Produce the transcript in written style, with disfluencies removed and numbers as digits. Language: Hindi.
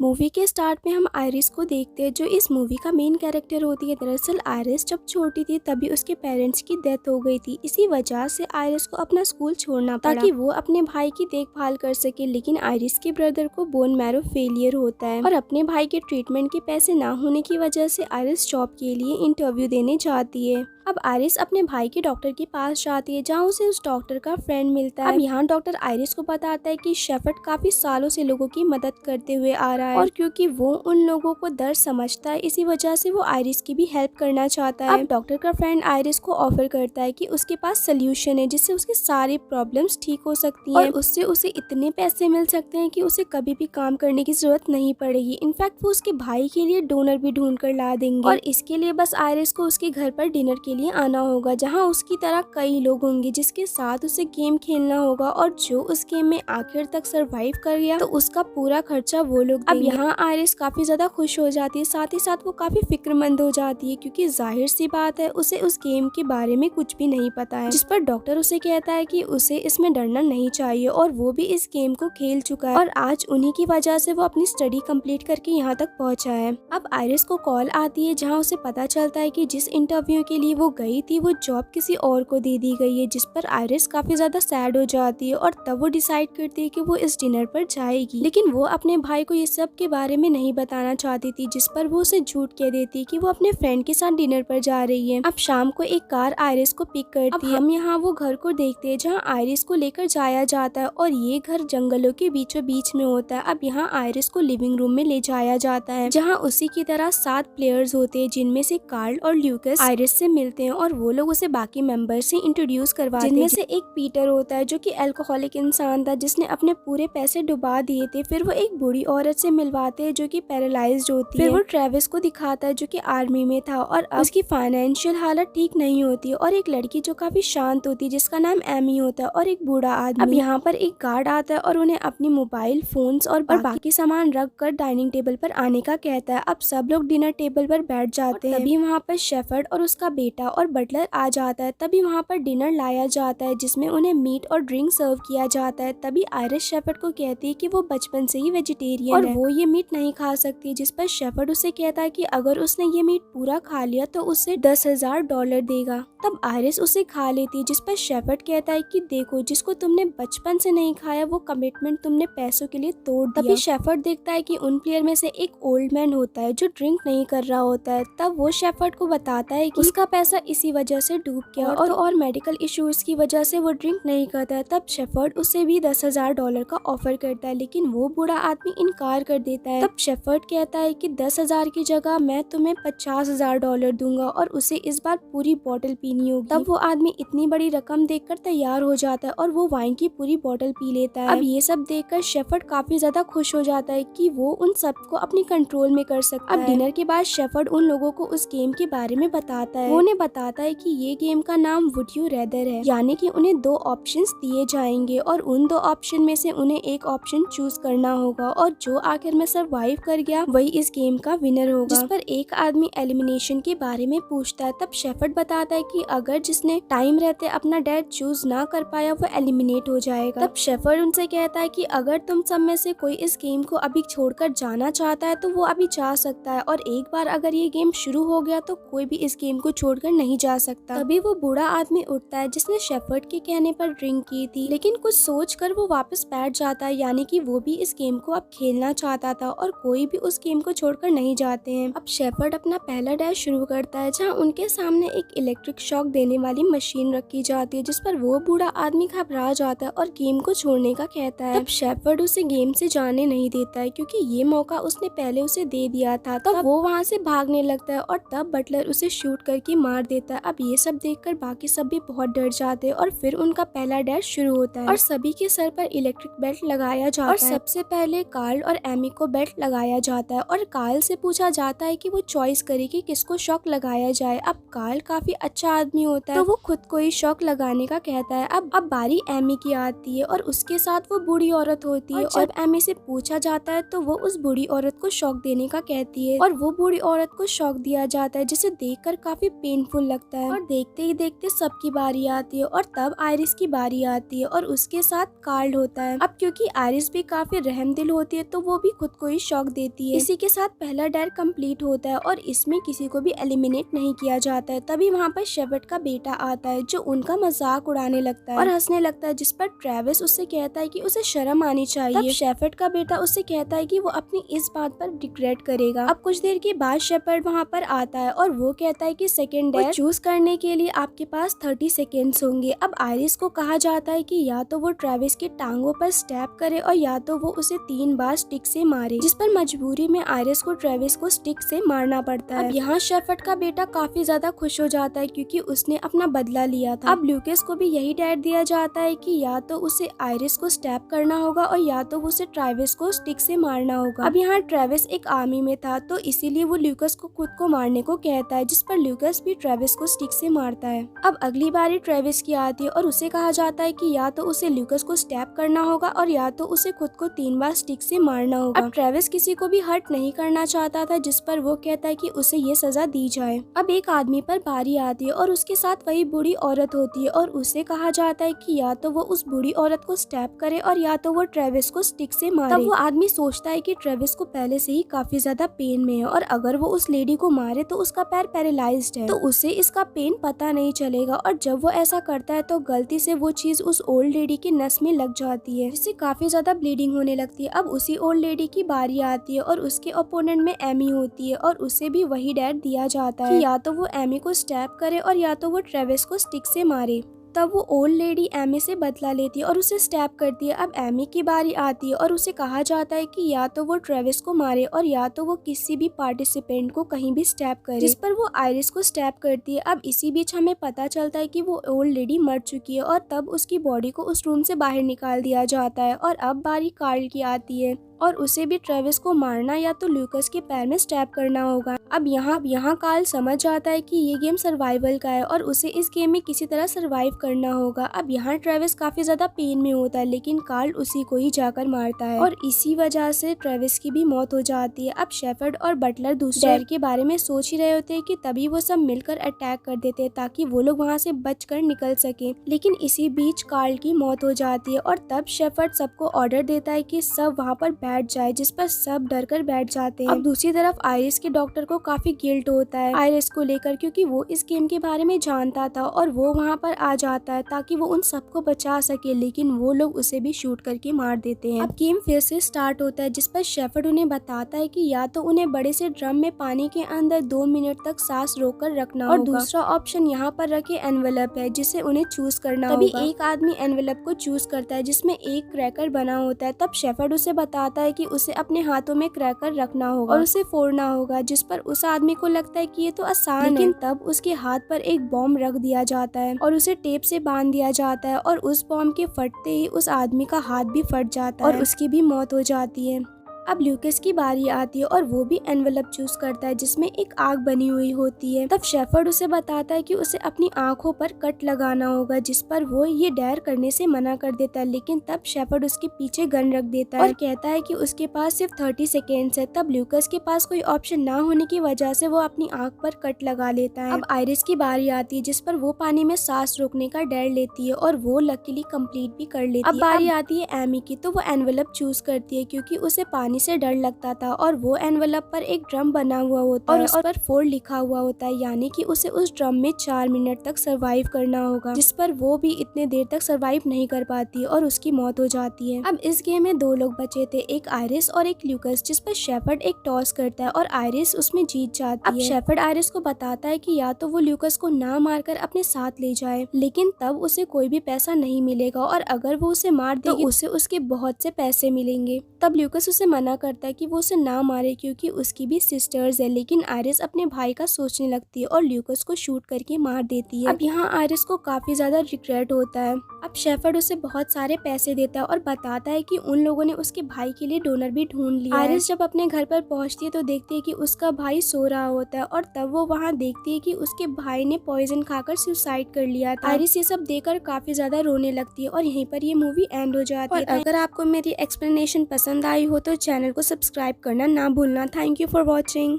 मूवी के स्टार्ट में हम आयरिस को देखते हैं जो इस मूवी का मेन कैरेक्टर होती है। दरअसल आयरिस जब छोटी थी तभी उसके पेरेंट्स की डेथ हो गई थी। इसी वजह से आयरिस को अपना स्कूल छोड़ना पड़ा ताकि वो अपने भाई की देखभाल कर सके। लेकिन आयरिस के ब्रदर को बोन मैरो फेलियर होता है और अपने भाई के ट्रीटमेंट के पैसे ना होने की वजह से आयरिस जॉब के लिए इंटरव्यू देने जाती है। अब आयरिस अपने भाई के डॉक्टर के पास जाती है जहाँ उसे उस डॉक्टर का फ्रेंड मिलता है। अब यहाँ डॉक्टर आयरिस को बताता है कि शेफर्ड काफी सालों से लोगों की मदद करते हुए आ रहा है और क्योंकि वो उन लोगों को दर्द समझता है इसी वजह से वो आयरिस की भी हेल्प करना चाहता है। अब डॉक्टर का फ्रेंड आयरिस को ऑफर करता है कि उसके पास सोल्यूशन है जिससे उसकी सारी प्रॉब्लम्स ठीक हो सकती हैं और उससे उसे इतने पैसे मिल सकते हैं कि उसे कभी भी काम करने की जरूरत नहीं पड़ेगी। इनफैक्ट वो उसके भाई के लिए डोनर भी ढूंढ कर ला देंगे और इसके लिए बस आयरिस को उसके घर पर डिनर के लिए आना होगा जहां उसकी तरह कई लोग होंगे जिसके साथ उसे गेम खेलना होगा और जो उस गेम में आखिर तक सरवाइव कर गया तो उसका पूरा खर्चा वो लोग देंगे। अब यहाँ आयरिस काफी ज्यादा खुश हो जाती है, साथ ही साथ वो काफी फिक्रमंद हो जाती है क्योंकि जाहिर सी बात है उसे उस गेम के बारे में कुछ भी नहीं पता है। जिस पर डॉक्टर उसे कहता है कि उसे इसमें डरना नहीं चाहिए और वो भी इस गेम को खेल चुका है और आज उन्हीं की वजह से वो अपनी स्टडी कंप्लीट करके यहाँ तक पहुँचा है। अब आयरिस को कॉल आती है जहाँ उसे पता चलता है कि जिस इंटरव्यू के लिए वो गई थी वो जॉब किसी और को दे दी गई है। जिस पर आयरिस काफी ज्यादा सैड हो जाती है और तब वो डिसाइड करती है कि वो इस डिनर पर जाएगी। लेकिन वो अपने भाई को ये सब के बारे में नहीं बताना चाहती थी जिस पर वो उसे झूठ कह देती है कि वो अपने फ्रेंड के साथ डिनर पर जा रही है। अब शाम को एक कार आयरिस को पिक करती है। हम यहाँ वो घर को देखते हैं जहाँ आयरिस को लेकर जाया जाता है और ये घर जंगलों के बीचों बीच में होता है। अब यहाँ आयरिस को लिविंग रूम में ले जाया जाता है जहाँ उसी की तरह 7 प्लेयर्स होते हैं जिनमें से कार्ल और ल्यूकस आयरिस से मिलते हैं और वो लोग उसे बाकी मेंबर से इंट्रोड्यूस करवाते हैं जिनमें से एक पीटर होता है जो कि अल्कोहलिक इंसान था जिसने अपने पूरे पैसे डुबा दिए थे। फिर वो एक बूढ़ी औरत से मिलवाते हैं जो कि पैरालाइज्ड होती है। फिर वो ट्रेविस को दिखाता है जो कि आर्मी में था और अब उसकी फाइनेंशियल हालत ठीक नहीं होती और एक लड़की जो काफी शांत होती है जिसका नाम एमी होता है और एक बूढ़ा आदमी। अब यहाँ पर एक गार्ड आता है और उन्हें अपनी मोबाइल फोन्स और बाकी सामान रख कर डाइनिंग टेबल पर आने का कहता है। अब सब लोग डिनर टेबल पर बैठ जाते हैं। तभी वहाँ पर शेफर्ड और उसका बेटा और बटलर आ जाता है। तभी वहाँ पर डिनर लाया जाता है जिसमें उन्हें मीट और ड्रिंक सर्व किया जाता है। तभी आयरिस शेफर्ड को कहती है कि वो बचपन से ही वेजिटेरियन है और वो ये मीट नहीं खा सकती। जिस पर शेफर्ड उसे कहता है कि अगर उसने ये मीट पूरा खा लिया तो उसे $10,000 देगा। तब आयरिस उसे खा लेती है जिस पर शेफर्ड कहता है कि देखो जिसको तुमने बचपन से नहीं खाया वो कमिटमेंट तुमने पैसों के लिए तोड़ दिया। तभी शेफर्ड देखता है कि उन प्लेयर में से एक ओल्ड मैन होता है जो ड्रिंक नहीं कर रहा होता है। तब वो शेफर्ड को बताता है कि उसका पैसा इसी वजह से डूब गया और मेडिकल इश्यूज की वजह से वो ड्रिंक नहीं करता है। तब शेफर्ड उसे भी $10,000 का ऑफर करता है लेकिन वो बूढ़ा आदमी इनकार कर देता है। तब शेफर्ड कहता है कि 10,000 की जगह मैं तुम्हें $50,000 दूंगा और उसे इस बार पूरी बोतल पीनी होगी। तब वो आदमी इतनी बड़ी रकम देखकर तैयार हो जाता है और वो वाइन की पूरी बोतल पी लेता है। अब ये सब देखकर शेफर्ड काफी ज्यादा खुश हो जाता है कि वो उन सबको अपनी कंट्रोल में कर सकता है। अब डिनर के बाद शेफर्ड उन लोगों को उस गेम के बारे में बताता है। वो उन्हें बताता है कि ये गेम का नाम वुड यू रेदर है, यानी कि उन्हें 2 ऑप्शंस दिए जाएंगे और उन 2 ऑप्शन में से उन्हें एक ऑप्शन चूज करना होगा और जो आखिर में सरवाइव कर गया वही इस गेम का विनर होगा। जिस पर एक आदमी एलिमिनेशन के बारे में पूछता है। तब शेफर्ड बताता है कि अगर जिसने टाइम रहते अपना डेथ चूज ना कर पाया वो एलिमिनेट हो जाएगा। तब शेफर्ड उनसे कहता है कि अगर तुम सब में से कोई इस गेम को अभी छोड़कर जाना चाहता है तो वो अभी जा सकता है और एक बार अगर ये गेम शुरू हो गया तो कोई भी इस गेम को छोड़कर नहीं जा सकता। तभी वो बूढ़ा आदमी उठता है जिसने शेफर्ड के कहने पर ड्रिंक की थी लेकिन कुछ सोचकर वो वापस बैठ जाता है, यानी कि वो भी इस गेम को अब खेलना चाहता था और कोई भी उस गेम को छोड़कर नहीं जाते हैं। अब शेफर्ड अपना पहला डैश शुरू करता है जहाँ उनके सामने एक इलेक्ट्रिक शॉक देने वाली मशीन रखी जाती है जिस पर वो बूढ़ा आदमी घबरा जाता है और गेम को छोड़ने का कहता है। तब शेफर्ड उसे गेम से जाने नहीं देता है क्योंकि ये मौका उसने पहले उसे दे दिया था। तब वो वहाँ से भागने लगता है और तब बटलर उसे शूट करके मार देता है। अब ये सब देखकर बाकी सब भी बहुत डर जाते हैं और फिर उनका पहला डैश शुरू होता है और सभी के सर पर इलेक्ट्रिक बेल्ट लगाया जाता है और सबसे पहले कार्ल और एमी को बेल्ट लगाया जाता है और कार्ल से पूछा जाता है कि वो चॉइस करे कि किसको शॉक लगाया जाए। अब कार्ल काफी अच्छा आदमी होता है तो वो खुद को ही शॉक लगाने का कहता है। अब बारी एमी की आती है और उसके साथ वो बूढ़ी औरत होती है और जब एमी से पूछा जाता है तो वो उस बूढ़ी औरत को शॉक देने का कहती है और वो बूढ़ी औरत को शॉक दिया जाता है जिसे देखकर काफी पेन मीनिंगफुल लगता है। और देखते ही देखते सबकी बारी आती है और तब आयरिस की बारी आती है और उसके साथ कार्ल होता है। अब क्योंकि आयरिस भी काफी रहमदिल होती है तो वो भी खुद को ही शॉक देती है। इसी के साथ पहला डेयर कंप्लीट होता है और इसमें किसी को भी एलिमिनेट नहीं किया जाता है। तभी वहाँ पर शेफर्ड का बेटा आता है जो उनका मजाक उड़ाने लगता है और हंसने लगता है, जिस पर ट्रेविस उससे कहता है कि उसे शर्म आनी चाहिए। तब शेफर्ड का बेटा उससे कहता है कि वो अपनी इस बात पर रिग्रेट करेगा। अब कुछ देर के बाद शेफर्ड वहाँ पर आता है और वो कहता है कि सेकंड डेयर चूज करने के लिए आपके पास 30 सेकेंड्स होंगे। अब आयरिस को कहा जाता है कि या तो वो ट्रेविस के टांगों पर स्टैप करे और या तो वो उसे 3 बार स्टिक से मारे, जिस पर मजबूरी में आयरिस को ट्रेविस को स्टिक से मारना पड़ता है। अब यहाँ शेफर्ड का बेटा काफी ज्यादा खुश हो जाता है क्योंकि उसने अपना बदला लिया था। अब ल्यूकस को भी यही डेयर दिया जाता है कि या तो उसे आयरिस को स्टैप करना होगा और या तो उसे ट्रेविस को स्टिक से मारना होगा। अब यहाँ ट्रेविस एक आर्मी में था तो इसीलिए वो ल्यूकस को खुद को मारने को कहता है, जिस पर ल्यूकस भी ट्रेविस को स्टिक से मारता है। अब अगली बारी ट्रेविस की आती है और उसे कहा जाता है कि या तो उसे ल्यूकस को स्टैप करना होगा और या तो उसे खुद को 3 बार स्टिक से मारना होगा। अब ट्रेविस किसी को भी हर्ट नहीं करना चाहता था, जिस पर वो कहता है कि उसे ये सजा दी जाए। अब एक आदमी पर बारी आती है और उसके साथ वही बूढ़ी औरत होती है और उसे कहा जाता है कि या तो वो उस बूढ़ी औरत को स्टैप करे और या तो वो ट्रेविस को स्टिक से मारे। तब वो आदमी सोचता है कि ट्रेविस को पहले से ही काफी ज्यादा पेन में है और अगर वो उस लेडी को मारे तो उसका पैर पैरालाइज्ड है तो उसे इसका पेन पता नहीं चलेगा, और जब वो ऐसा करता है तो गलती से वो चीज उस ओल्ड लेडी की नस में लग जाती है, जिससे काफी ज्यादा ब्लीडिंग होने लगती है। अब उसी ओल्ड लेडी की बारी आती है और उसके ओपोनेंट में एमी होती है और उसे भी वही डेयर दिया जाता है कि या तो वो एमी को स्टैप करे और या तो वो ट्रेविस को स्टिक से मारे। तब वो ओल्ड लेडी एमी से बदला लेती है और उसे स्टैप करती है। अब एमी की बारी आती है और उसे कहा जाता है कि या तो वो ट्रेविस को मारे और या तो वो किसी भी पार्टिसिपेंट को कहीं भी स्टैप करे, जिस पर वो आयरिस को स्टैप करती है। अब इसी बीच हमें पता चलता है कि वो ओल्ड लेडी मर चुकी है और तब उसकी बॉडी को उस रूम से बाहर निकाल दिया जाता है। और अब बारी कार्ल की आती है और उसे भी ट्रेविस को मारना या तो ल्यूकस के पैर में स्टैप करना होगा। अब यहाँ कार्ल समझ जाता है कि ये गेम सर्वाइवल का है और उसे इस गेम में किसी तरह सर्वाइव करना होगा। अब यहाँ ट्रेविस काफी ज्यादा पेन में होता है लेकिन कार्ल उसी को ही जाकर मारता है और इसी वजह से ट्रेविस की भी मौत हो जाती है। अब शेफर्ड और बटलर दूसरे डेयर के बारे में सोच ही रहे होते हैं कि तभी वो सब मिलकर अटैक कर देते हैं ताकि वो लोग वहाँ से बचकर निकल सके, लेकिन इसी बीच कार्ल की मौत हो जाती है और तब शेफर्ड सबको ऑर्डर देता है कि सब वहाँ पर बैठ जाए, जिस पर सब डर कर बैठ जाते हैं। अब दूसरी तरफ आयरिस के डॉक्टर को काफी गिल्ट होता है आयरिस को लेकर क्योंकि वो इस गेम के बारे में जानता था और वो वहाँ पर आ जाता है ताकि वो उन सबको बचा सके, लेकिन वो लोग उसे भी शूट करके मार देते हैं। अब गेम फिर से स्टार्ट होता है जिस पर शेफर्ड उन्हें बताता है कि या तो उन्हें बड़े से ड्रम में पानी के अंदर 2 मिनट तक सांस रोककर रखना और दूसरा ऑप्शन यहाँ पर रखे एनवेलप है जिसे उन्हें चूज करना होगा। तभी एक आदमी एनवेलप को चूज करता है जिसमें एक क्रैकर बना होता है। तब शेफर्ड उसे बताता है कि उसे अपने हाथों में क्रैकर रखना होगा और उसे फोड़ना होगा, जिस पर उस आदमी को लगता है कि ये तो आसान है, लेकिन तब उसके हाथ पर एक बॉम्ब रख दिया जाता है और उसे टेप से बांध दिया जाता है और उस बॉम्ब के फटते ही उस आदमी का हाथ भी फट जाता है और उसकी भी मौत हो जाती है। अब ल्यूकस की बारी आती है और वो भी एनवेलप चूज करता है जिसमें एक आग बनी हुई होती है। तब शेफर्ड उसे बताता है कि उसे अपनी आंखों पर कट लगाना होगा, जिस पर वो ये डेयर करने से मना कर देता है, लेकिन तब शेफर्ड उसके पीछे गन रख देता है और कहता है कि उसके पास सिर्फ 30 सेकेंड्स है। तब ल्यूकस के पास कोई ऑप्शन ना होने की वजह से वो अपनी आंख पर कट लगा लेता है। अब आयरिस की बारी आती है जिस पर वो पानी में सांस रोकने का डेयर लेती है और वो लकीली कंप्लीट भी कर लेती है। अब बारी आती है एमी की, तो वो एनवेलप चूज करती है क्योंकि उसे पानी से डर लगता था और वो एनवेलप पर एक ड्रम बना हुआ होता है और उस पर 4 लिखा हुआ होता है, यानी कि उसे उस ड्रम में 4 मिनट तक सरवाइव करना होगा, जिस पर वो भी इतने देर तक सरवाइव नहीं कर पाती और उसकी मौत हो जाती है। अब इस गेम में 2 लोग बचे थे, एक आयरिस और एक ल्यूकस, जिस पर शेफर्ड एक टॉस करता है और आयरिस उसमें जीत जाती है। अब शेफर्ड आयरिस को बताता है कि या तो वो ल्यूकस को ना मारकर अपने साथ ले जाए, लेकिन तब उसे कोई भी पैसा नहीं मिलेगा और अगर वो उसे मार देगी तो उसे उसके बहुत से पैसे मिलेंगे। तब ल्यूकस उसे मना करता है कि वो उसे ना मारे क्योंकि उसकी भी सिस्टर्स है, लेकिन आयरिस अपने भाई का सोचने लगती है और ल्यूकस को शूट करके मार देती है। अब यहाँ आयरिस को काफी ज्यादा रिग्रेट होता है। अब शेफर्ड उसे बहुत सारे पैसे देता है और बताता है कि उन लोगों ने उसके भाई के लिए डोनर भी ढूंढ लिया है। आयरिस जब अपने घर पर पहुंचती है तो देखती है कि उसका भाई सो रहा होता है और तब वो वहाँ देखती है कि उसके भाई ने पॉइजन खाकर सुसाइड कर लिया था। आयरिस ये सब देखकर काफी ज्यादा रोने लगती है और यहीं पर ये मूवी एंड हो जाती है। अगर आपको मेरी एक्सप्लेनेशन पसंद आई हो तो चैनल को सब्सक्राइब करना ना भूलना। Thank you for watching.